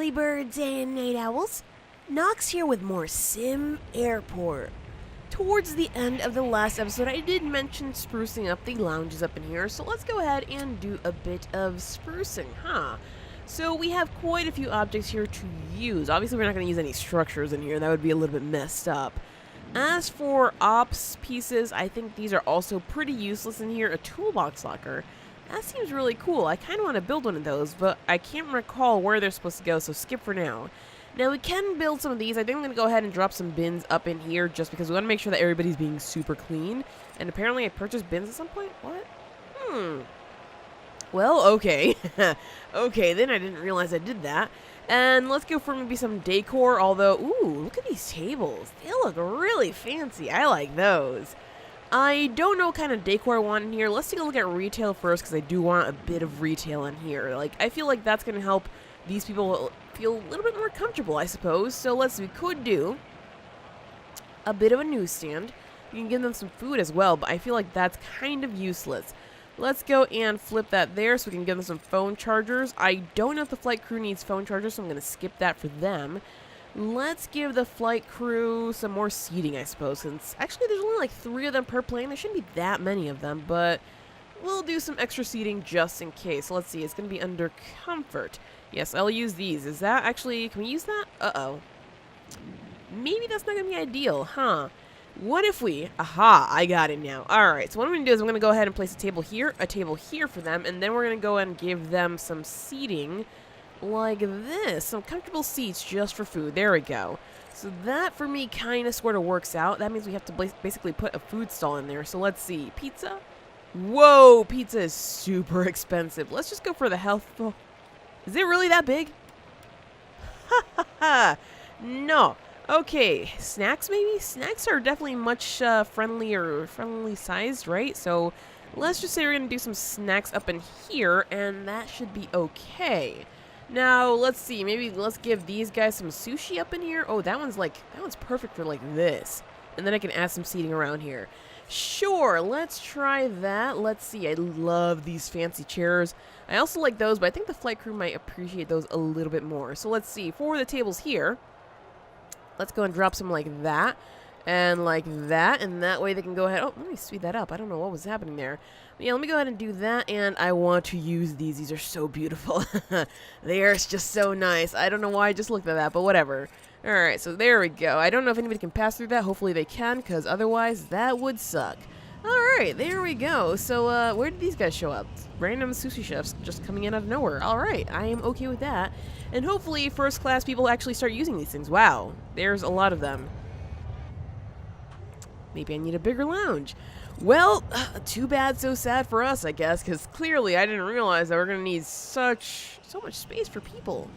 early birds and night owls. Nox here with more SimAirport. Towards the end of the last episode, I did mention sprucing up the lounges up in here, so let's go ahead and do a bit of sprucing, So we have quite a few objects here to use. Obviously, we're not going to use any structures in here. That would be a little bit messed up. As for ops pieces, I think these are also pretty useless in here. A toolbox locker. That seems really cool. I kind of want to build one of those, but I can't recall where they're supposed to go, so skip for now. Now, we can build some of these. I think I'm going to go ahead and drop some bins up in here just because we want to make sure that everybody's being super clean. And apparently I purchased bins at some point? What? Well, okay. Okay, then I didn't realize I did that. And let's go for maybe some decor, although, ooh, look at these tables. They look really fancy. I like those. I don't know what kind of decor I want in here. Let's take a look at retail first because I do want a bit of retail in here. Like, I feel like that's going to help these people feel a little bit more comfortable, I suppose. So let's see, we could do a bit of a newsstand. You can give them some food as well, but I feel like that's kind of useless. Let's go and flip that there so we can give them some phone chargers. I don't know if the flight crew needs phone chargers, so I'm going to skip that for them. Let's give the flight crew some more seating, I suppose, since actually there's only like 3 of them per plane. There shouldn't be that many of them, but we'll do some extra seating just in case. So let's see, it's going to be under comfort. Yes, I'll use these. Is that actually, can we use that? Uh-oh. Maybe that's not going to be ideal, huh? What if we, aha, I got it now. Alright, so what I'm going to do is I'm going to go ahead and place a table here for them, and then we're going to go and give them some seating like this. Some comfortable seats just for food. There we go. So that for me kind of sort of works out. That means we have to basically put a food stall in there. So let's see. Pizza? Whoa, pizza is super expensive. Let's just go for the healthful. Is it really that big? Ha ha ha. No. Okay, snacks maybe? Snacks are definitely much friendly sized, right? So let's just say we're going to do some snacks up in here, and that should be okay. Now, let's see, maybe let's give these guys some sushi up in here. Oh, that one's perfect for like this. And then I can add some seating around here. Sure, let's try that. Let's see, I love these fancy chairs. I also like those, but I think the flight crew might appreciate those a little bit more. So let's see, for the tables here, let's go and drop some like that. And like that, and that way they can go ahead. Oh, let me speed that up. I don't know what was happening there. But yeah, let me go ahead and do that, and I want to use these. These are so beautiful. They are just so nice. I don't know why I just looked at that, but whatever. Alright, so there we go. I don't know if anybody can pass through that. Hopefully they can, because otherwise that would suck. Alright, there we go. So, where did these guys show up? Random sushi chefs just coming in out of nowhere. Alright, I am okay with that. And hopefully first class people actually start using these things. Wow, there's a lot of them. Maybe I need a bigger lounge. Well, too bad, so sad for us, I guess, because clearly I didn't realize that we're going to need so much space for people.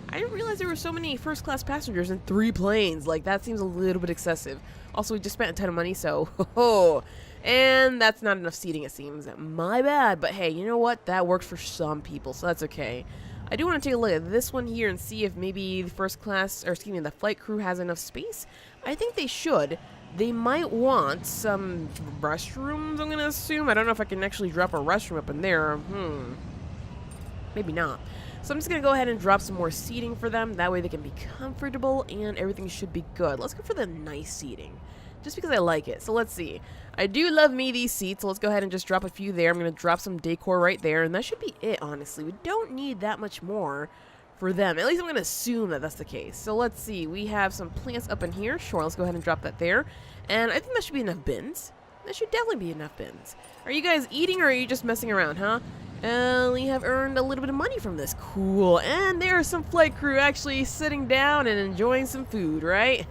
I didn't realize there were so many first-class passengers in 3 planes. Like, that seems a little bit excessive. Also, we just spent a ton of money, so, and that's not enough seating, it seems. My bad, but hey, you know what? That works for some people, so that's okay. I do want to take a look at this one here and see if maybe the the flight crew has enough space. I think they should. They might want some restrooms, I'm going to assume. I don't know if I can actually drop a restroom up in there. Maybe not. So I'm just going to go ahead and drop some more seating for them. That way they can be comfortable and everything should be good. Let's go for the nice seating, just because I like it. So let's see. I do love me these seats, so let's go ahead and just drop a few there. I'm going to drop some decor right there, and that should be it, honestly. We don't need that much more for them. At least I'm going to assume that that's the case. So let's see. We have some plants up in here. Sure, let's go ahead and drop that there. And I think that should be enough bins. That should definitely be enough bins. Are you guys eating or are you just messing around, huh? We have earned a little bit of money from this. Cool. And there's some flight crew actually sitting down and enjoying some food, right?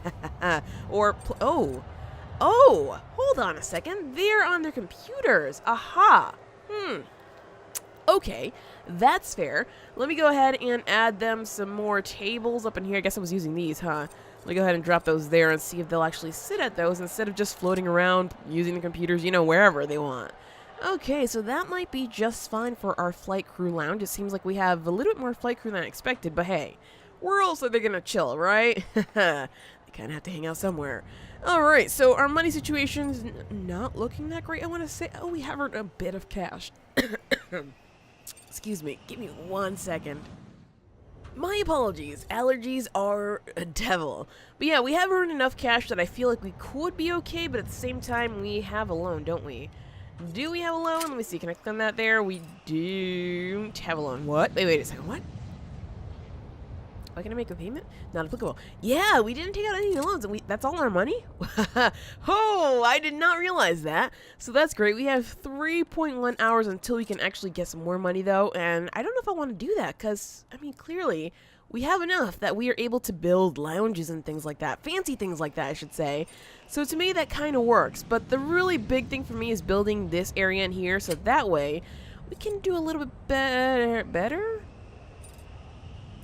Oh, hold on a second. They're on their computers. Aha. Okay, that's fair. Let me go ahead and add them some more tables up in here. I guess I was using these, huh? Let me go ahead and drop those there and see if they'll actually sit at those instead of just floating around using the computers, you know, wherever they want. Okay, so that might be just fine for our flight crew lounge. It seems like we have a little bit more flight crew than I expected, but hey, where else are they gonna chill, right? They kind of have to hang out somewhere. Alright, so our money situation's not looking that great, I want to say. Oh, we have a bit of cash. Excuse me, give me 1 second. My apologies. Allergies are a devil. But yeah, we have earned enough cash that I feel like we could be okay, but at the same time, we have a loan, don't we? Do we have a loan? Let me see. Can I click on that there? We do have a loan. What? Wait a second. What? Am I going to make a payment? Not applicable. Yeah, we didn't take out any loans, and that's all our money? Oh, I did not realize that. So that's great. We have 3.1 hours until we can actually get some more money, though, and I don't know if I want to do that, because, I mean, clearly, we have enough that we are able to build lounges and things like that. Fancy things like that, I should say. So to me, that kind of works, but the really big thing for me is building this area in here, so that way, we can do a little bit better?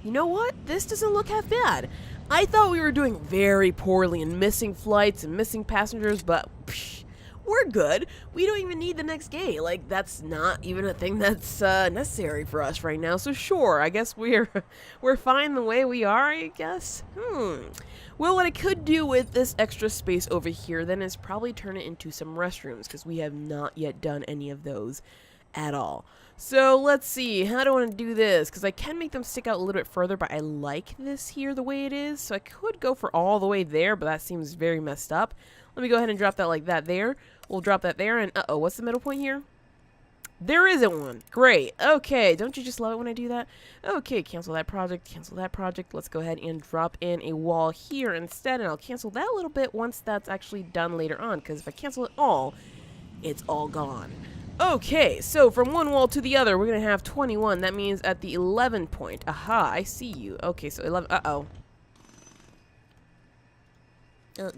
You know what? This doesn't look half bad. I thought we were doing very poorly and missing flights and missing passengers, but psh, we're good. We don't even need the next gate. Like, that's not even a thing that's necessary for us right now. So sure, I guess we're fine the way we are, I guess. Well, what I could do with this extra space over here then is probably turn it into some restrooms, because we have not yet done any of those at all. So let's see, how do I want to do this? Because I can make them stick out a little bit further, but I like this here the way it is. So I could go for all the way there, but that seems very messed up. Let me go ahead and drop that like that there. We'll drop that there, and uh-oh, what's the middle point here? There isn't one. Great. Okay, don't you just love it when I do that? Okay, cancel that project, cancel that project. Let's go ahead and drop in a wall here instead, and I'll cancel that a little bit once that's actually done later on, because if I cancel it all, it's all gone. Okay, so from one wall to the other, we're going to have 21. That means at the 11 point. Aha, I see you. Okay, so 11. Uh-oh.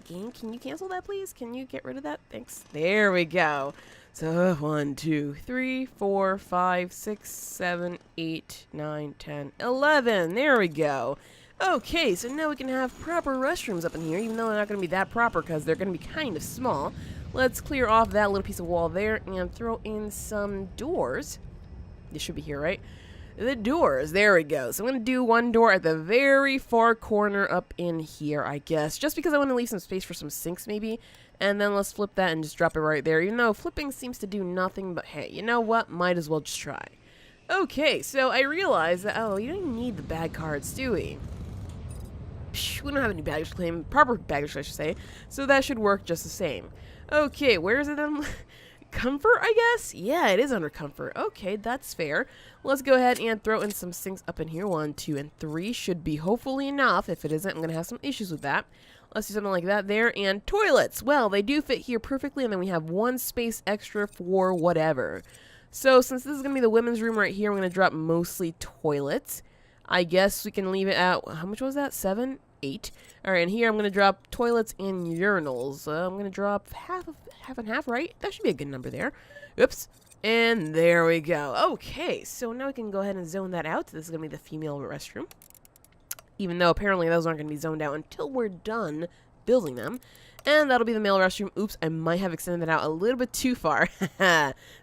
Game, can you cancel that, please? Can you get rid of that? Thanks. There we go. So 1, 2, 3, 4, 5, 6, 7, 8, 9, 10, 11. There we go. Okay, so now we can have proper restrooms up in here, even though they're not going to be that proper because they're going to be kind of small. Let's clear off that little piece of wall there and throw in some doors. This should be here, right? The doors. There we go. So I'm going to do one door at the very far corner up in here, I guess. Just because I want to leave some space for some sinks, maybe. And then let's flip that and just drop it right there. Even though flipping seems to do nothing, but hey, you know what? Might as well just try. Okay, so I realized that, oh, you don't even need the bag cards, do we? Psh, we don't have any baggage claim. Proper baggage, I should say. So that should work just the same. Okay, where is it then? Comfort, I guess? Yeah, it is under comfort. Okay, that's fair. Let's go ahead and throw in some sinks up in here. 1, 2, and 3 should be hopefully enough. If it isn't, I'm going to have some issues with that. Let's do something like that there. And toilets. Well, they do fit here perfectly, and then we have one space extra for whatever. So since this is going to be the women's room right here, I'm going to drop mostly toilets. I guess we can leave it at, how much was that? 7? 8. Alright, and here I'm going to drop toilets and urinals. I'm going to drop half and half, right? That should be a good number there. Oops. And there we go. Okay, so now we can go ahead and zone that out. This is going to be the female restroom. Even though apparently those aren't going to be zoned out until we're done building them. And that'll be the male restroom. Oops, I might have extended that out a little bit too far.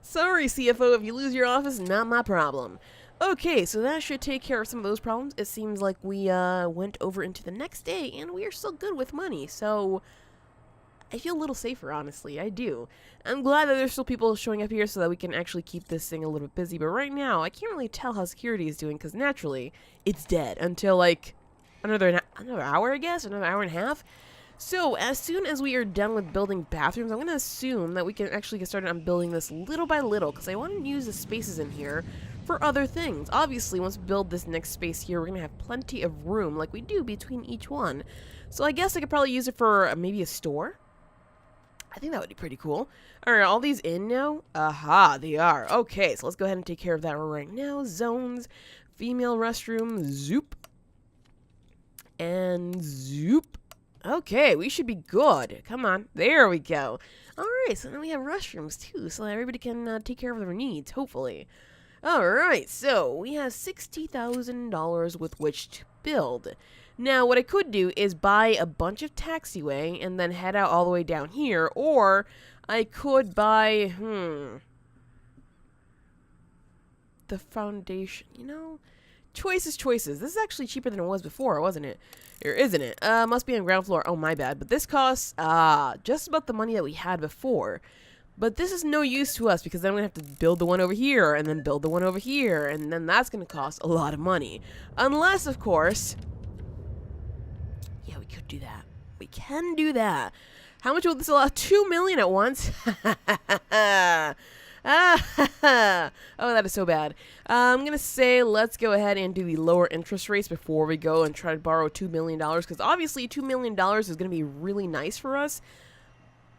Sorry, CFO, if you lose your office, not my problem. Okay, so that should take care of some of those problems. It seems like we went over into the next day, and we are still good with money, so I feel a little safer, honestly. I do. I'm glad that there's still people showing up here so that we can actually keep this thing a little bit busy, but right now, I can't really tell how security is doing, because naturally, it's dead until, like, another hour, I guess? Another hour and a half? So, as soon as we are done with building bathrooms, I'm going to assume that we can actually get started on building this little by little, because I want to use the spaces in here for other things. Obviously, once we build this next space here, we're going to have plenty of room like we do between each one. So I guess I could probably use it for maybe a store. I think that would be pretty cool. Alright, all these in now? Aha, they are. Okay, so let's go ahead and take care of that right now. Zones, female restroom, zoop. And zoop. Okay, we should be good. Come on. There we go. Alright, so now we have restrooms too, so that everybody can take care of their needs, hopefully. Alright, so we have $60,000 with which to build. Now, what I could do is buy a bunch of taxiway and then head out all the way down here, or I could buy, the foundation, you know? Choices. This is actually cheaper than it was before, wasn't it? Or isn't it? Must be on ground floor. Oh, my bad. But this costs, just about the money that we had before. But this is no use to us because then we have to build the one over here and then build the one over here, and then that's going to cost a lot of money. Unless, of course... Yeah, we could do that. We can do that. How much will this allow? 2 million at once? Oh, that is so bad. I'm going to say let's go ahead and do the lower interest rates before we go and try to borrow $2 million, because obviously $2 million is going to be really nice for us.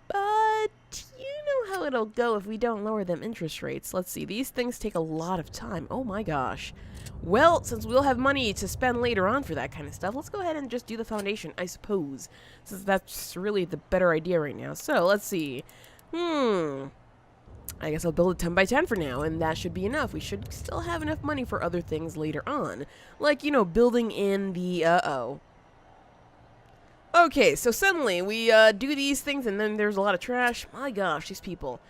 But you know how it'll go if we don't lower them interest rates. Let's see. These things take a lot of time. Oh my gosh. Well, since we'll have money to spend later on for that kind of stuff, let's go ahead and just do the foundation, I suppose. Since that's really the better idea right now. So, let's see. I guess I'll build a 10 by 10 for now, and that should be enough. We should still have enough money for other things later on. Like, you know, building in the, Okay, so suddenly we do these things and then there's a lot of trash. My gosh, these people.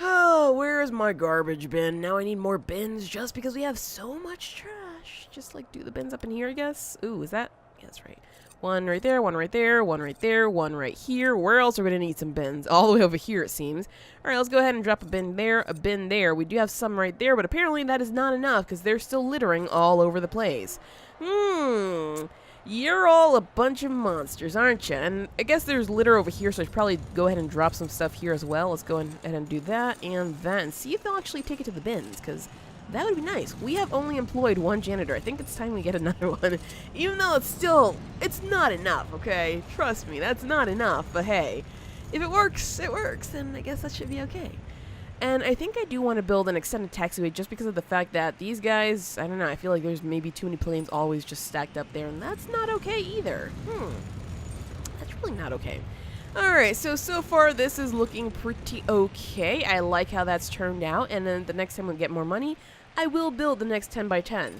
Oh, where is my garbage bin? Now I need more bins just because we have so much trash. Just like do the bins up in here, I guess. Ooh, is that? Yeah, that's right. One right there, one right there, one right there, one right here. Where else are we going to need some bins? All the way over here, it seems. All right, let's go ahead and drop a bin there, a bin there. We do have some right there, but apparently that is not enough because they're still littering all over the place. You're all a bunch of monsters, aren't you? And I guess there's litter over here, so I should probably go ahead and drop some stuff here as well. Let's go ahead and do that and see if they'll actually take it to the bins, because that would be nice. We have only employed one janitor. I think it's time we get another one. Even though it's not enough, okay? Trust me, that's not enough. But hey, if it works, then I guess that should be okay. And I think I do want to build an extended taxiway just because of the fact that these guys, I don't know, I feel like there's maybe too many planes always just stacked up there, and that's not okay either. That's really not okay. Alright, so far this is looking pretty okay. I like how that's turned out, and then the next time we get more money, I will build the next 10 by 10.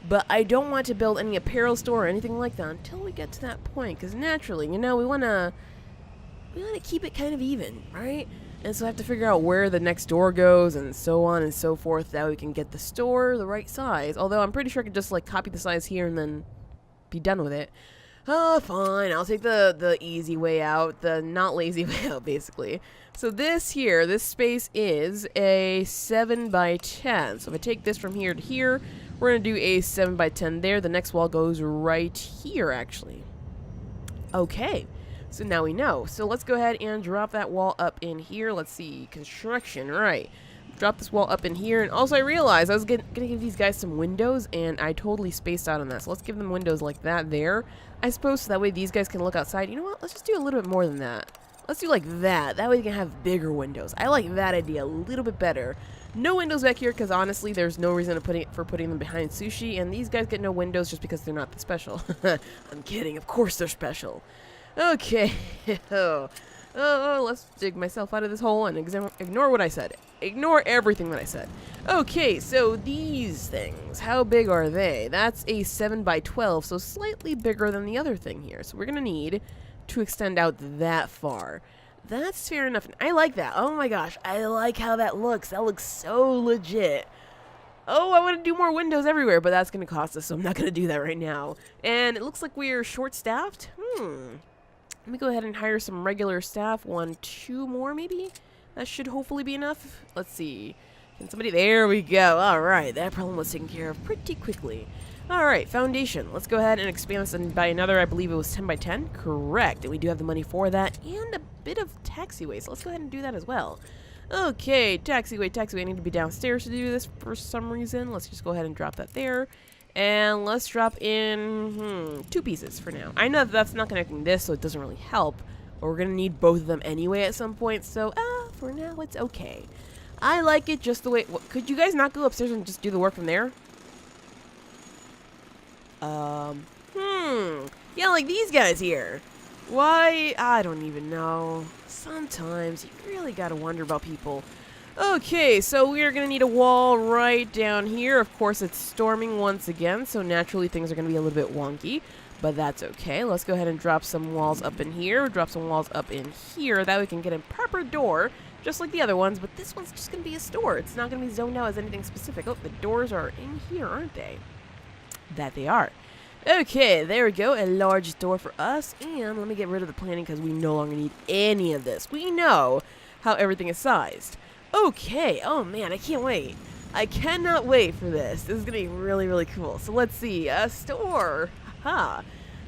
But I don't want to build any apparel store or anything like that until we get to that point, because naturally, you know, we want to keep it kind of even, right? And so I have to figure out where the next door goes and so on and so forth. That way we can get the store the right size. Although I'm pretty sure I could just like copy the size here and then be done with it. Oh, fine. I'll take the easy way out. The not lazy way out, basically. So this here, this space is a 7 by 10. So if I take this from here to here, we're going to do a 7 by 10 there. The next wall goes right here, actually. Okay. So now we know. So let's go ahead and drop that wall up in here. Let's see. Construction. Right. Drop this wall up in here. And also I realized I was going to give these guys some windows, and I totally spaced out on that. So let's give them windows like that there, I suppose, so that way these guys can look outside. You know what? Let's just do a little bit more than that. Let's do like that. That way we can have bigger windows. I like that idea a little bit better. No windows back here because honestly there's no reason for putting them behind sushi, and these guys get no windows just because they're not that special. I'm kidding. Of course they're special. Okay. Let's dig myself out of this hole and ignore what I said. Ignore everything that I said. Okay, so these things, how big are they? That's a 7 by 12, so slightly bigger than the other thing here. So we're going to need to extend out that far. That's fair enough. I like that. Oh my gosh, I like how that looks. That looks so legit. Oh, I want to do more windows everywhere, but that's going to cost us, so I'm not going to do that right now. And it looks like we're short-staffed. Let me go ahead and hire some regular staff. 1, 2 more, maybe? That should hopefully be enough. Let's see. Can somebody... There we go. All right. That problem was taken care of pretty quickly. All right. Foundation. Let's go ahead and expand this by another, I believe it was 10 by 10. Correct. And we do have the money for that. And a bit of taxiway. So let's go ahead and do that as well. Okay. Taxiway. I need to be downstairs to do this for some reason. Let's just go ahead and drop that there. And let's drop in 2 pieces for now. I know that that's not connecting this, so it doesn't really help. But we're going to need both of them anyway at some point. So, for now, it's okay. I like it just the way... could you guys not go upstairs and just do the work from there? Yeah, like these guys here. Why? I don't even know. Sometimes you really got to wonder about people. Okay, so we are going to need a wall right down here. Of course, it's storming once again, so naturally things are going to be a little bit wonky, but that's okay. Let's go ahead and drop some walls up in here, drop some walls up in here. That way we can get a proper door, just like the other ones, but this one's just going to be a store. It's not going to be zoned out as anything specific. Oh, the doors are in here, aren't they? That they are. Okay, there we go. A large door for us, and let me get rid of the planning because we no longer need any of this. We know how everything is sized. Okay, oh man, I can't wait. I cannot wait for this. This is gonna be really, really cool. So let's see, a store. Haha.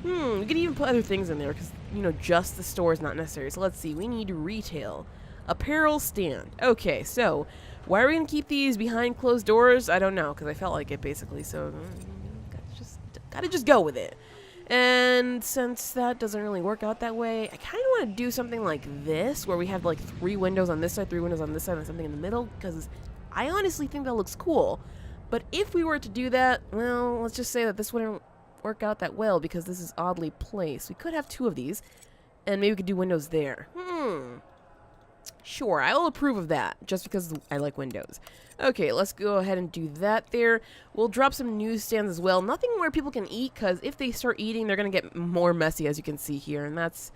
We could even put other things in there because, you know, just the store is not necessary. So let's see, we need retail. Apparel stand. Okay, so why are we gonna keep these behind closed doors? I don't know, because I felt like it basically, so gotta just go with it. And since that doesn't really work out that way, I kind of want to do something like this, where we have like 3 windows on this side, 3 windows on this side, and something in the middle, because I honestly think that looks cool. But if we were to do that, well, let's just say that this wouldn't work out that well, because this is oddly placed. We could have 2 of these, and maybe we could do windows there. Sure, I will approve of that, just because I like windows. Okay, let's go ahead and do that there. We'll drop some newsstands as well. Nothing where people can eat, because if they start eating, they're going to get more messy, as you can see here, and that's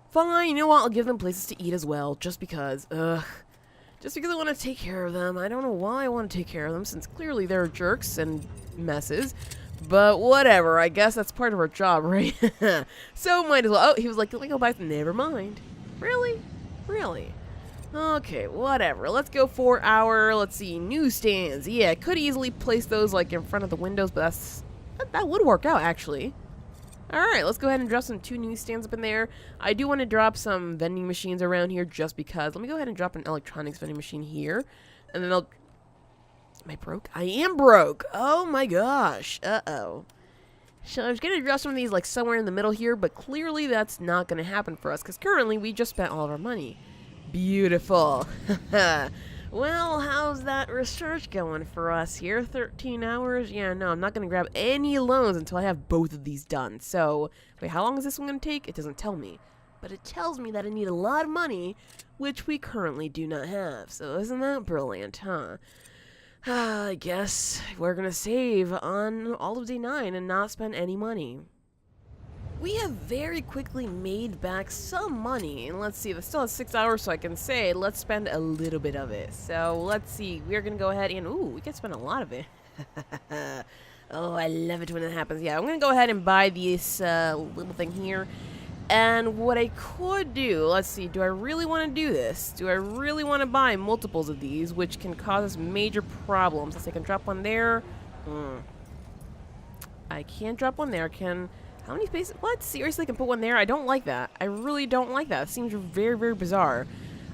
fine. You know what? I'll give them places to eat as well, just because, just because I want to take care of them. I don't know why I want to take care of them, since clearly they're jerks and messes. But whatever, I guess that's part of our job, right? So might as well. Oh, he was like, let me go buy some. Never mind. Really? Really? Okay, whatever. Let's go for our, let's see, newsstands. Yeah, I could easily place those like in front of the windows, but that would work out actually. Alright, let's go ahead and drop some 2 newsstands up in there. I do want to drop some vending machines around here just because. Let me go ahead and drop an electronics vending machine here. And then I'll... Am I broke? I am broke! Oh my gosh. Uh-oh. So I was going to drop some of these like somewhere in the middle here, but clearly that's not going to happen for us because currently we just spent all of our money. Beautiful. Well, how's that research going for us here? 13 hours? Yeah, no, I'm not going to grab any loans until I have both of these done. So, wait, how long is this one going to take? It doesn't tell me. But it tells me that I need a lot of money, which we currently do not have. So isn't that brilliant, huh? I guess we're going to save on all of day 9 and not spend any money. We have very quickly made back some money, and let's see, this still has 6 hours, so I can say, let's spend a little bit of it. So, let's see, we're gonna go ahead and, ooh, we can spend a lot of it. Oh, I love it when it happens. Yeah, I'm gonna go ahead and buy this little thing here, and what I could do, let's see, do I really want to do this? Do I really want to buy multiples of these, which can cause us major problems? Let's see, I can drop one there. I can't drop one there, How many spaces? What? Seriously, I can put one there? I don't like that. I really don't like that. It seems very, very bizarre.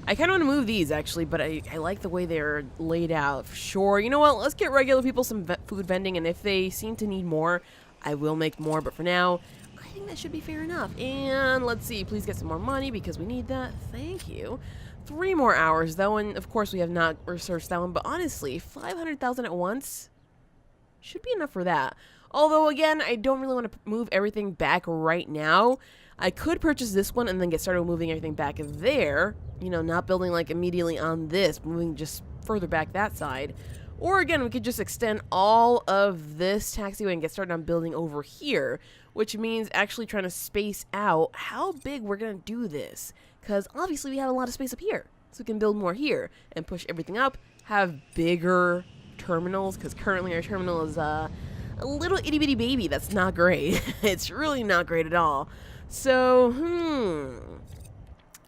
I kind of want to move these, actually, but I like the way they're laid out. Sure. You know what? Let's get regular people some food vending, and if they seem to need more, I will make more. But for now, I think that should be fair enough. And let's see. Please get some more money, because we need that. Thank you. 3 more hours, though, and of course, we have not researched that one. But honestly, 500,000 at once should be enough for that. Although, again, I don't really want to move everything back right now. I could purchase this one and then get started moving everything back there. You know, not building, like, immediately on this, moving just further back that side. Or, again, we could just extend all of this taxiway and get started on building over here. Which means actually trying to space out how big we're going to do this. Because, obviously, we have a lot of space up here. So we can build more here and push everything up. Have bigger terminals, because currently our terminal is, a little itty-bitty baby that's not great. It's really not great at all. So,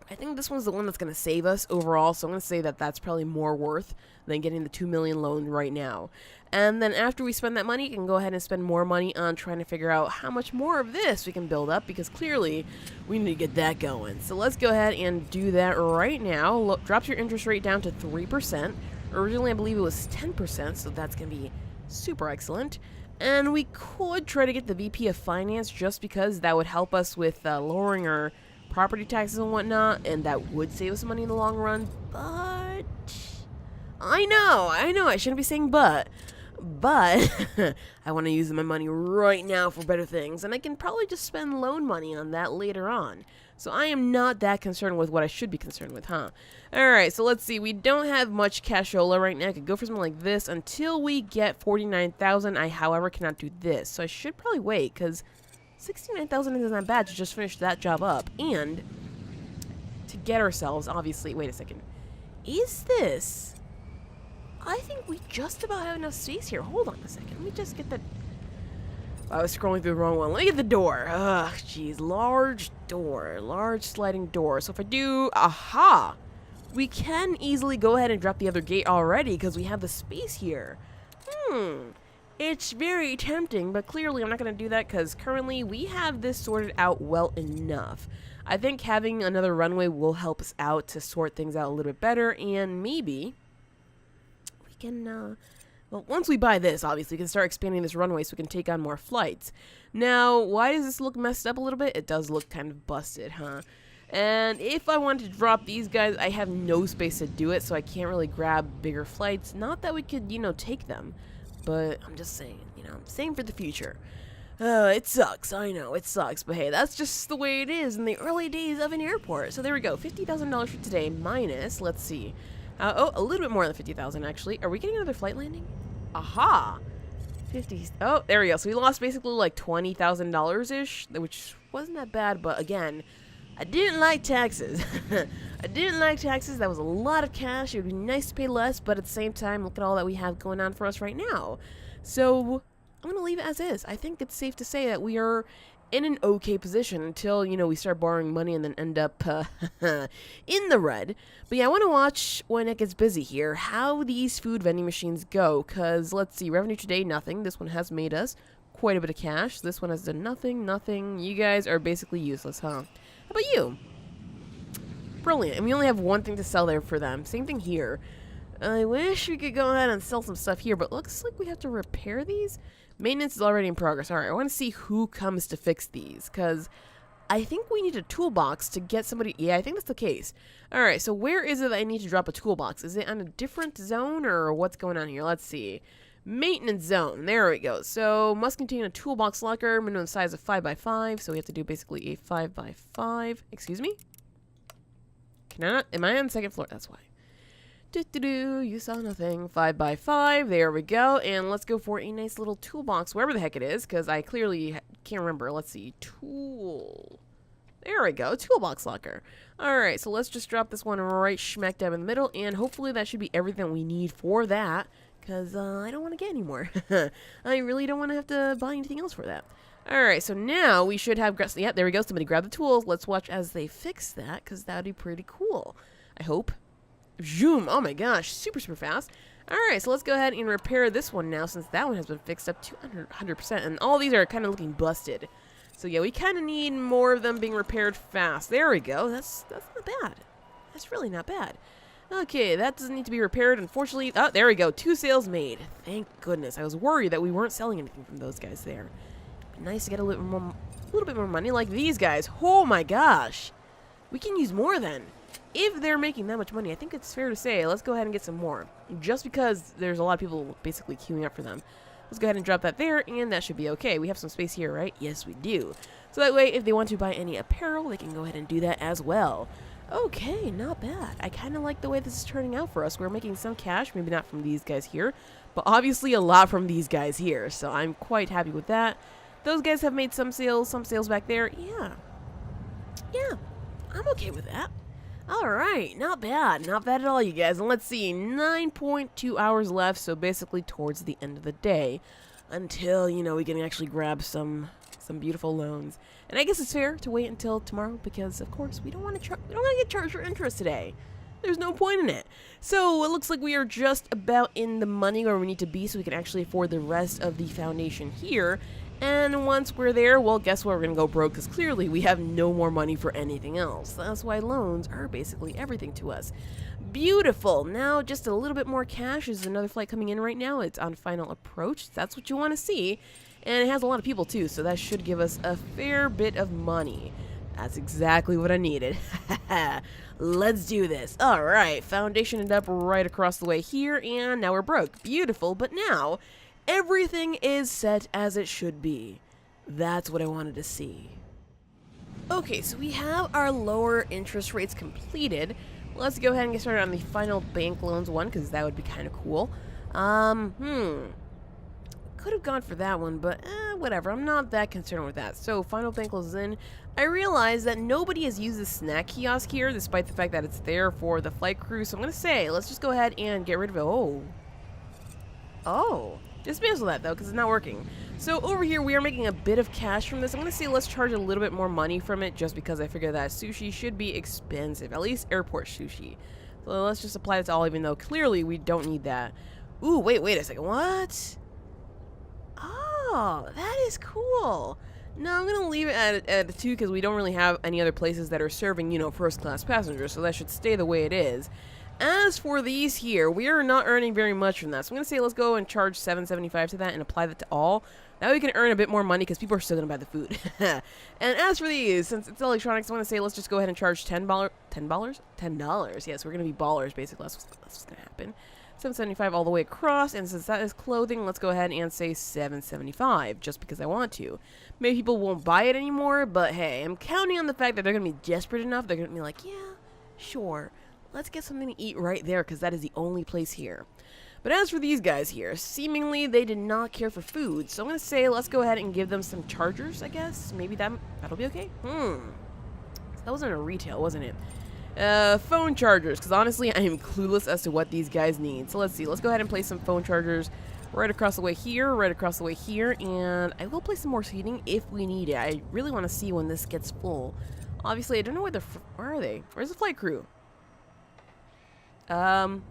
I think this one's the one that's going to save us overall, so I'm going to say that that's probably more worth than getting the 2 million loan right now. And then after we spend that money, you can go ahead and spend more money on trying to figure out how much more of this we can build up, because clearly we need to get that going. So let's go ahead and do that right now. Look, drops your interest rate down to 3%. Originally, I believe it was 10%, so that's going to be super excellent. And we could try to get the VP of Finance just because that would help us with lowering our property taxes and whatnot, and that would save us money in the long run. But I know, I shouldn't be saying but I want to use my money right now for better things, and I can probably just spend loan money on that later on. So I am not that concerned with what I should be concerned with, huh? Alright, so let's see. We don't have much cashola right now. I could go for something like this until we get 49,000. I, however, cannot do this. So I should probably wait, because 69,000 isn't that bad to just finish that job up. And to get ourselves, obviously... Wait a second. Is this... I think we just about have enough space here. Hold on a second. Let me just get that... I was scrolling through the wrong one. Let me get the door. Ugh, jeez. Large door. Large sliding door. So if I do... Aha! We can easily go ahead and drop the other gate already because we have the space here. It's very tempting, but clearly I'm not going to do that because currently we have this sorted out well enough. I think having another runway will help us out to sort things out a little bit better, and maybe we can... Well, once we buy this, obviously, we can start expanding this runway so we can take on more flights. Now, why does this look messed up a little bit? It does look kind of busted, huh? And if I wanted to drop these guys, I have no space to do it, so I can't really grab bigger flights. Not that we could, take them, but I'm just saying, same for the future. It sucks, I know, it sucks, but hey, that's just the way it is in the early days of an airport. So there we go, $50,000 for today, minus, let's see. Oh, a little bit more than 50,000 actually. Are we getting another flight landing? Aha! 50. Oh, there we go. So we lost basically like $20,000-ish, which wasn't that bad, but again, I didn't like taxes. I didn't like taxes. That was a lot of cash. It would be nice to pay less, but at the same time, look at all that we have going on for us right now. So I'm going to leave it as is. I think it's safe to say that we are in an okay position until, we start borrowing money and then end up in the red. But yeah, I want to watch when it gets busy here how these food vending machines go, because let's see, revenue today, nothing. This one has made us quite a bit of cash. This one has done nothing. You guys are basically useless, huh? How about you? Brilliant. And we only have one thing to sell there for them. Same thing here. I wish we could go ahead and sell some stuff here, but looks like we have to repair these. Maintenance is already in progress. Alright, I want to see who comes to fix these, because I think we need a toolbox to get somebody... Yeah, I think that's the case. Alright, so where is it that I need to drop a toolbox? Is it on a different zone, or what's going on here? Let's see. Maintenance zone. There we go. So, must contain a toolbox locker, minimum size of 5x5, so we have to do basically a 5x5. Excuse me? Can I not... Am I on the second floor? That's why. You saw nothing. 5x5. There we go. And let's go for a nice little toolbox, wherever the heck it is, because I clearly can't remember. Let's see. Tool. There we go. Toolbox locker. Alright, so let's just drop this one right smack dab in the middle, and hopefully that should be everything we need for that, because I don't want to get any more. I really don't want to have to buy anything else for that. Alright, so now we should have... Yep, there we go. Somebody grab the tools. Let's watch as they fix that, because that would be pretty cool. I hope. Zoom! Oh my gosh, super fast. Alright, so let's go ahead and repair this one now, since that one has been fixed up to 100%, and all these are kind of looking busted. So yeah, we kind of need more of them being repaired fast. There we go. That's not bad. That's really not bad. Okay, that doesn't need to be repaired, unfortunately. Oh, there we go. 2 sales made. Thank goodness. I was worried that we weren't selling anything from those guys there. Nice to get a little bit more money like these guys. Oh my gosh. We can use more then. If they're making that much money, I think it's fair to say, let's go ahead and get some more. Just because there's a lot of people basically queuing up for them. Let's go ahead and drop that there, and that should be okay. We have some space here, right? Yes, we do. So that way, if they want to buy any apparel, they can go ahead and do that as well. Okay, not bad. I kind of like the way this is turning out for us. We're making some cash, maybe not from these guys here, but obviously a lot from these guys here. So I'm quite happy with that. Those guys have made some sales back there. Yeah, I'm okay with that. Alright, not bad. Not bad at all, you guys. And let's see, 9.2 hours left, so basically towards the end of the day. Until, we can actually grab some beautiful loans. And I guess it's fair to wait until tomorrow, because, of course, we don't want to get charged for interest today. There's no point in it. So, it looks like we are just about in the money where we need to be, so we can actually afford the rest of the foundation here. And once we're there, well, guess what? We're going to go broke, because clearly we have no more money for anything else. That's why loans are basically everything to us. Beautiful. Now, just a little bit more cash. There's another flight coming in right now. It's on final approach. That's what you want to see. And it has a lot of people, too, so that should give us a fair bit of money. That's exactly what I needed. Let's do this. All right. Foundation ended up right across the way here, and now we're broke. Beautiful. But now... everything is set as it should be. That's what I wanted to see. Okay, so we have our lower interest rates completed. Let's go ahead and get started on the final bank loans one, because that would be kind of cool. Could have gone for that one, but whatever. I'm not that concerned with that. So, final bank loans in. I realize that nobody has used the snack kiosk here, despite the fact that it's there for the flight crew. So I'm going to say, let's just go ahead and get rid of it. Oh. Dismantle that, though, because it's not working. So over here, we are making a bit of cash from this. I'm going to say let's charge a little bit more money from it, just because I figure that sushi should be expensive. At least airport sushi. So let's just apply it to all, even though clearly we don't need that. Ooh, wait a second. What? Oh, that is cool. No, I'm going to leave it at a 2 because we don't really have any other places that are serving, you know, first-class passengers, so that should stay the way it is. As for these here, we are not earning very much from that, so I'm going to say let's go and charge $7.75 to that and apply that to all. Now we can earn a bit more money because people are still going to buy the food. And as for these, since it's electronics, I want to say let's just go ahead and charge $10. $10? Yes, we're going to be ballers, basically. That's what's going to happen. $7.75 all the way across, and since that is clothing, let's go ahead and say $7.75 just because I want to. Maybe people won't buy it anymore, but hey, I'm counting on the fact that they're going to be desperate enough. They're going to be like, yeah, sure, let's get something to eat right there because that is the only place here. But as for these guys here, seemingly they did not care for food, so I'm going to say let's go ahead and give them some chargers, I guess. Maybe that'll be okay? That wasn't a retail, wasn't it? Phone chargers, because honestly, I am clueless as to what these guys need. So let's see. Let's go ahead and place some phone chargers right across the way here, right across the way here, and I will place some more seating if we need it. I really want to see when this gets full. Obviously, I don't know where where are they? Where's the flight crew? Flight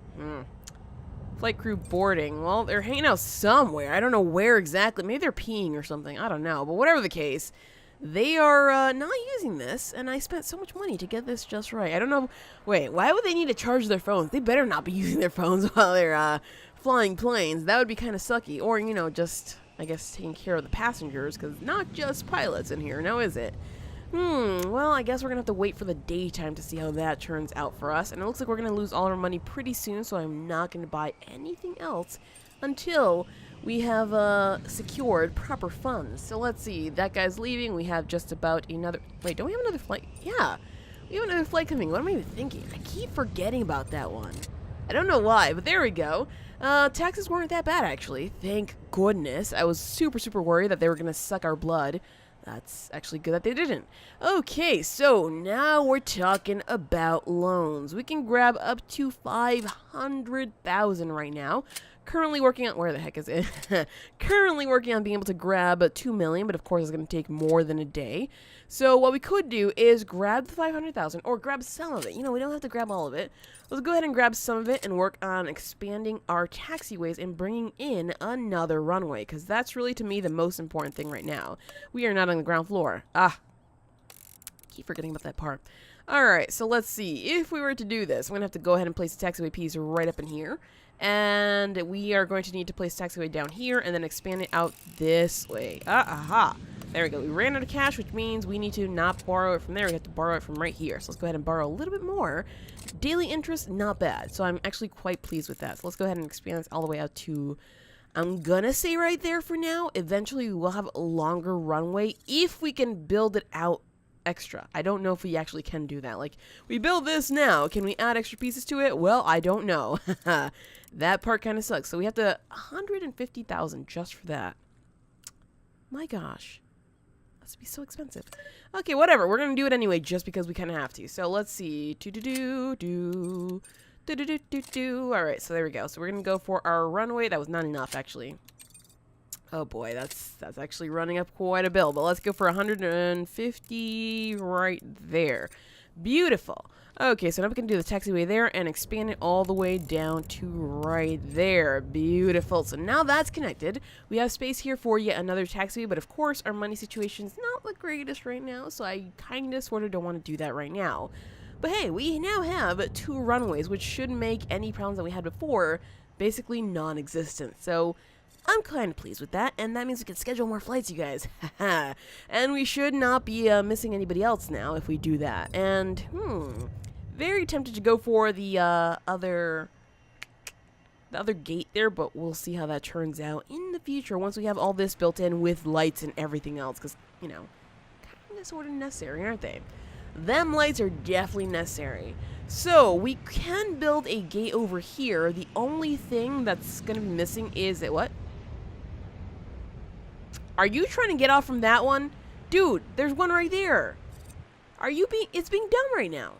crew boarding. Well, they're hanging out somewhere. I don't know where exactly. Maybe they're peeing or something. I don't know. But whatever the case, they are not using this, and I spent so much money to get this just right. I don't know. Wait, why would they need to charge their phones? They better not be using their phones while they're flying planes. That would be kind of sucky. Or, you know, just, I guess, taking care of the passengers, because not just pilots in here, now is it? Well, I guess we're going to have to wait for the daytime to see how that turns out for us. And it looks like we're going to lose all our money pretty soon, so I'm not going to buy anything else until we have secured proper funds. So let's see. That guy's leaving. We have just about another... Wait, don't we have another flight? Yeah. We have another flight coming. What am I even thinking? I keep forgetting about that one. I don't know why, but there we go. Taxes weren't that bad, actually. Thank goodness. I was super worried that they were going to suck our blood. That's actually good that they didn't. Okay, so now we're talking about loans. We can grab up to $500,000 right now. Currently working on, where the heck is it? Currently working on being able to grab $2 million, but of course it's going to take more than a day. So what we could do is grab the $500,000 or grab some of it. You know, we don't have to grab all of it. Let's go ahead and grab some of it and work on expanding our taxiways and bringing in another runway, because that's really, to me, the most important thing right now. We are not on the ground floor. Keep forgetting about that part. Alright, so let's see. If we were to do this, I'm going to have to go ahead and place the taxiway piece right up in here. And we are going to need to place taxiway down here and then expand it out this way. There we go. We ran out of cash, which means we need to not borrow it from there. We have to borrow it from right here. So let's go ahead and borrow a little bit more. Daily interest, not bad. So I'm actually quite pleased with that. So let's go ahead and expand this all the way out to, I'm gonna say right there for now. Eventually we will have a longer runway if we can build it out extra. I don't know if we actually can do that. Like, we build this now. Can we add extra pieces to it? Well, I don't know. That part kind of sucks. So we have to $150,000 just for that. My gosh. That's be so expensive. Okay, whatever. We're going to do it anyway just because we kind of have to. So let's see. Alright, so there we go. So we're going to go for our runway. That was not enough, actually. Oh boy, that's actually running up quite a bill. But let's go for 150 right there. Beautiful. Okay, so now we can do the taxiway there and expand it all the way down to right there. Beautiful. So now that's connected. We have space here for yet another taxiway, but of course our money situation is not the greatest right now, so I kind of sort of don't want to do that right now. But hey, we now have 2 runways, which should make any problems that we had before basically non-existent. So I'm kind of pleased with that, and that means we can schedule more flights, you guys. And we should not be missing anybody else now if we do that. And, very tempted to go for the other gate there, but we'll see how that turns out in the future once we have all this built in with lights and everything else, because, you know, kind of sort of necessary, aren't they? Them lights are definitely necessary. So, we can build a gate over here. The only thing that's going to be missing is it, what? Are you trying to get off from that one? Dude, there's one right there. It's being dumb right now.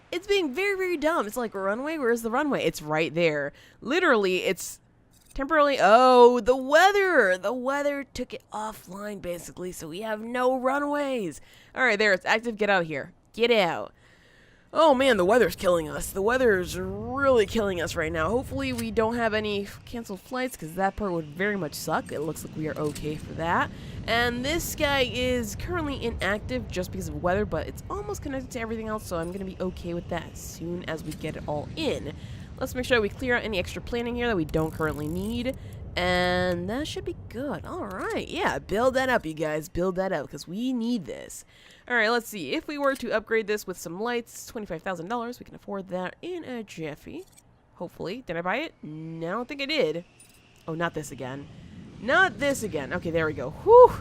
It's being very dumb. It's like, runway? Where's the runway? It's right there. Literally, it's Temporarily, oh, the weather! The weather took it offline, basically, so we have no runways. All right, there, it's active. Get out of here. Get out. Oh, man, the weather's killing us. The weather's really killing us right now. Hopefully, we don't have any canceled flights, because that part would very much suck. It looks like we are okay for that. And this guy is currently inactive just because of weather, but it's almost connected to everything else, so I'm going to be okay with that as soon as we get it all in. Let's make sure we clear out any extra planning here that we don't currently need. And that should be good. Alright, yeah, build that up, you guys. Build that up, because we need this. Alright, let's see. If we were to upgrade this with some lights, $25,000, we can afford that in a jiffy. Hopefully. Did I buy it? No, I don't think I did. Oh, not this again. Not this again. Okay, there we go. Whew!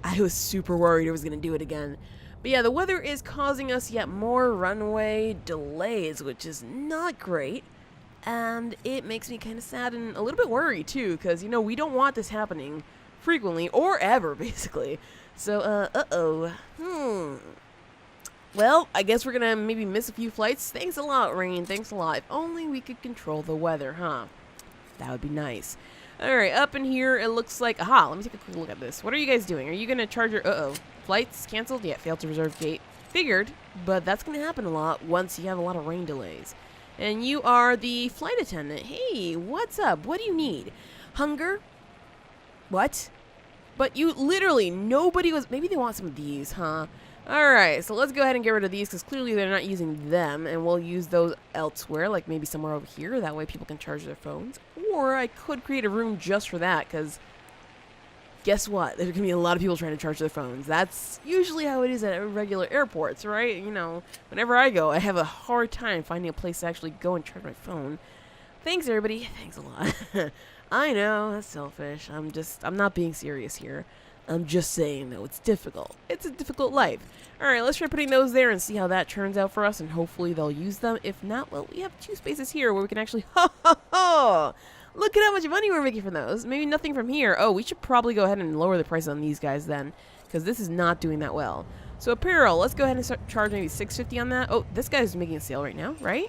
I was super worried I was going to do it again. But yeah, the weather is causing us yet more runway delays, which is not great. And it makes me kind of sad and a little bit worried, too, because, you know, we don't want this happening frequently or ever, basically. So, Well, I guess we're going to maybe miss a few flights. Thanks a lot, Rain. Thanks a lot. If only we could control the weather, huh? That would be nice. All right, up in here, it looks like... Aha, let me take a quick look at this. What are you guys doing? Are you going to charge your... Flights canceled? Yeah, failed to reserve gate. Figured, but that's going to happen a lot once you have a lot of rain delays. And you are the flight attendant. Hey, what's up? What do you need? Hunger? What? But you literally, nobody was... Maybe they want some of these, huh? Alright, so let's go ahead and get rid of these because clearly they're not using them. And we'll use those elsewhere, like maybe somewhere over here. That way people can charge their phones. Or I could create a room just for that because... Guess what? There's going to be a lot of people trying to charge their phones. That's usually how it is at regular airports, right? You know, whenever I go, I have a hard time finding a place to actually go and charge my phone. Thanks, everybody. Thanks a lot. I know, that's selfish. I'm not being serious here. I'm just saying, though, it's difficult. It's a difficult life. All right, let's try putting those there and see how that turns out for us, and hopefully they'll use them. If not, well, we have 2 spaces here where we can actually... Look at how much money we're making from those. Maybe nothing from here. Oh, we should probably go ahead and lower the price on these guys then, because this is not doing that well. So apparel, let's go ahead and start charging maybe $6.50 on that. Oh, this guy's making a sale right now, right?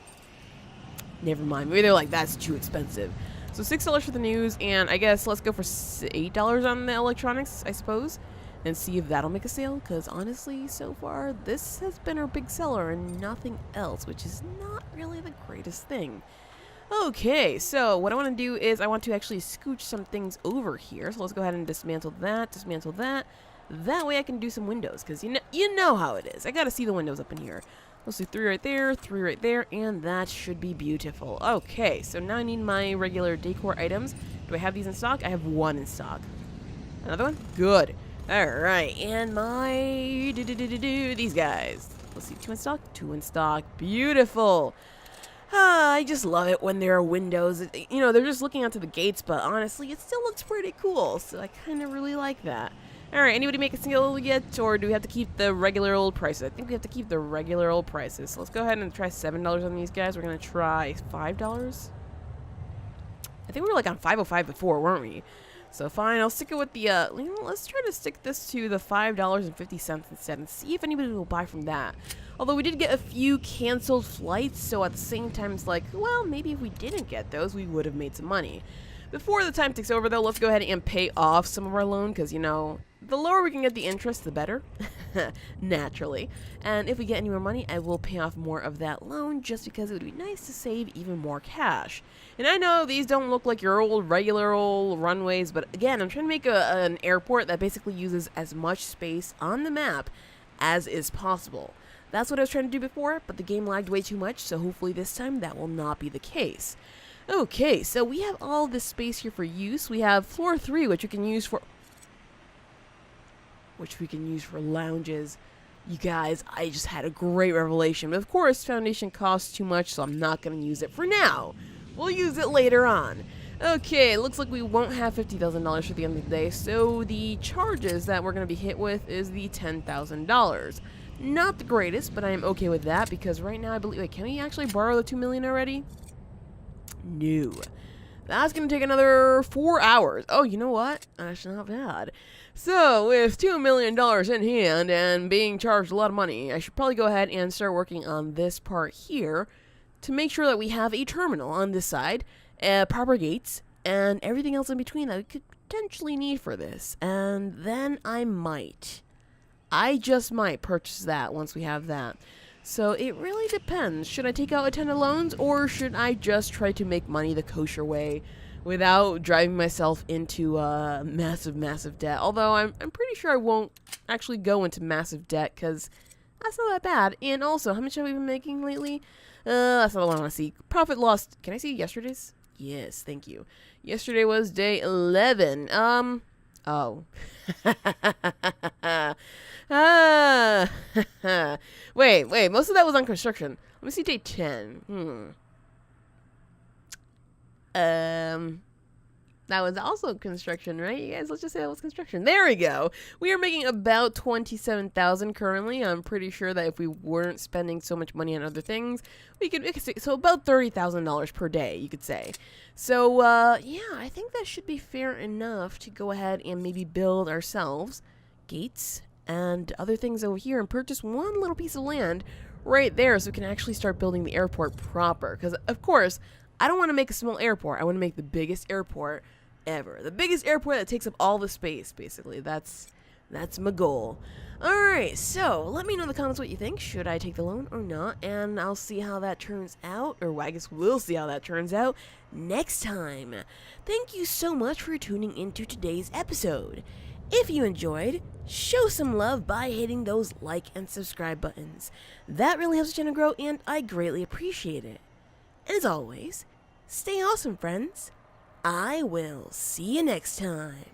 Never mind. Maybe they're like, that's too expensive. So $6 for the news, and I guess let's go for $8 on the electronics, I suppose, and see if that'll make a sale, because honestly, so far, this has been our big seller and nothing else, which is not really the greatest thing. Okay, so what I want to do is I want to actually scooch some things over here. So let's go ahead and dismantle that, dismantle that. That way I can do some windows, because you know how it is. I got to see the windows up in here. Let's do 3 right there, 3 right there, and that should be beautiful. Okay, so now I need my regular decor items. Do I have these in stock? I have 1 in stock. Another one? Good. All right, and my these guys. Let's see, 2 in stock, 2 in stock. Beautiful. I just love it when there are windows. You know, they're just looking out to the gates, but honestly, it still looks pretty cool, so I kind of really like that. Alright, anybody make a sale yet, or do we have to keep the regular old prices? I think we have to keep the regular old prices. So let's go ahead and try $7 on these guys. We're going to try $5. I think we were like on $5.05 before, weren't we? So fine, I'll stick it with the, let's try to stick this to the $5.50 instead and see if anybody will buy from that. Although we did get a few canceled flights, so at the same time it's like, well, maybe if we didn't get those, we would have made some money. Before the time ticks over, though, let's go ahead and pay off some of our loan, because, you know, the lower we can get the interest, the better. Naturally. And if we get any more money, I will pay off more of that loan, just because it would be nice to save even more cash. And I know these don't look like your old, regular old runways, but again, I'm trying to make an airport that basically uses as much space on the map as is possible. That's what I was trying to do before, but the game lagged way too much, so hopefully this time that will not be the case. Okay, so we have all this space here for use. We have floor 3, which we can use for lounges. You guys, I just had a great revelation. But of course, foundation costs too much, so I'm not going to use it for now. We'll use it later on. Okay, looks like we won't have $50,000 for the end of the day, so the charges that we're going to be hit with is the $10,000. Not the greatest, but I am okay with that, because right now I believe... Wait, can we actually borrow the $2 million already? No. That's going to take another 4 hours. Oh, you know what? That's not bad. So, with $2 million in hand and being charged a lot of money, I should probably go ahead and start working on this part here to make sure that we have a terminal on this side, proper gates, and everything else in between that we could potentially need for this. And then I just might purchase that once we have that. So it really depends. Should I take out a ton of loans, or should I just try to make money the kosher way without driving myself into massive debt? Although I'm pretty sure I won't actually go into massive debt, because that's not that bad. And also, how much have we been making lately? That's not what I want to see. Profit loss. Can I see yesterday's? Yes, thank you. Yesterday was day 11. Oh. Wait, most of that was on construction. Let me see day 10. That was also construction, right? You guys, let's just say that was construction. There we go. We are making about 27,000 currently. I'm pretty sure that if we weren't spending so much money on other things, we could say, so about $30,000 per day, you could say. So, yeah, I think that should be fair enough to go ahead and maybe build ourselves gates and other things over here and purchase one little piece of land right there so we can actually start building the airport proper. Because, of course, I don't want to make a small airport. I want to make the biggest airport ever. The biggest airport that takes up all the space, basically. That's my goal. Alright, so let me know in the comments what you think. Should I take the loan or not? And I'll see how that turns out. Or I guess we'll see how that turns out next time. Thank you so much for tuning into today's episode. If you enjoyed, show some love by hitting those like and subscribe buttons. That really helps the channel grow, and I greatly appreciate it. And as always, stay awesome, friends. I will see you next time.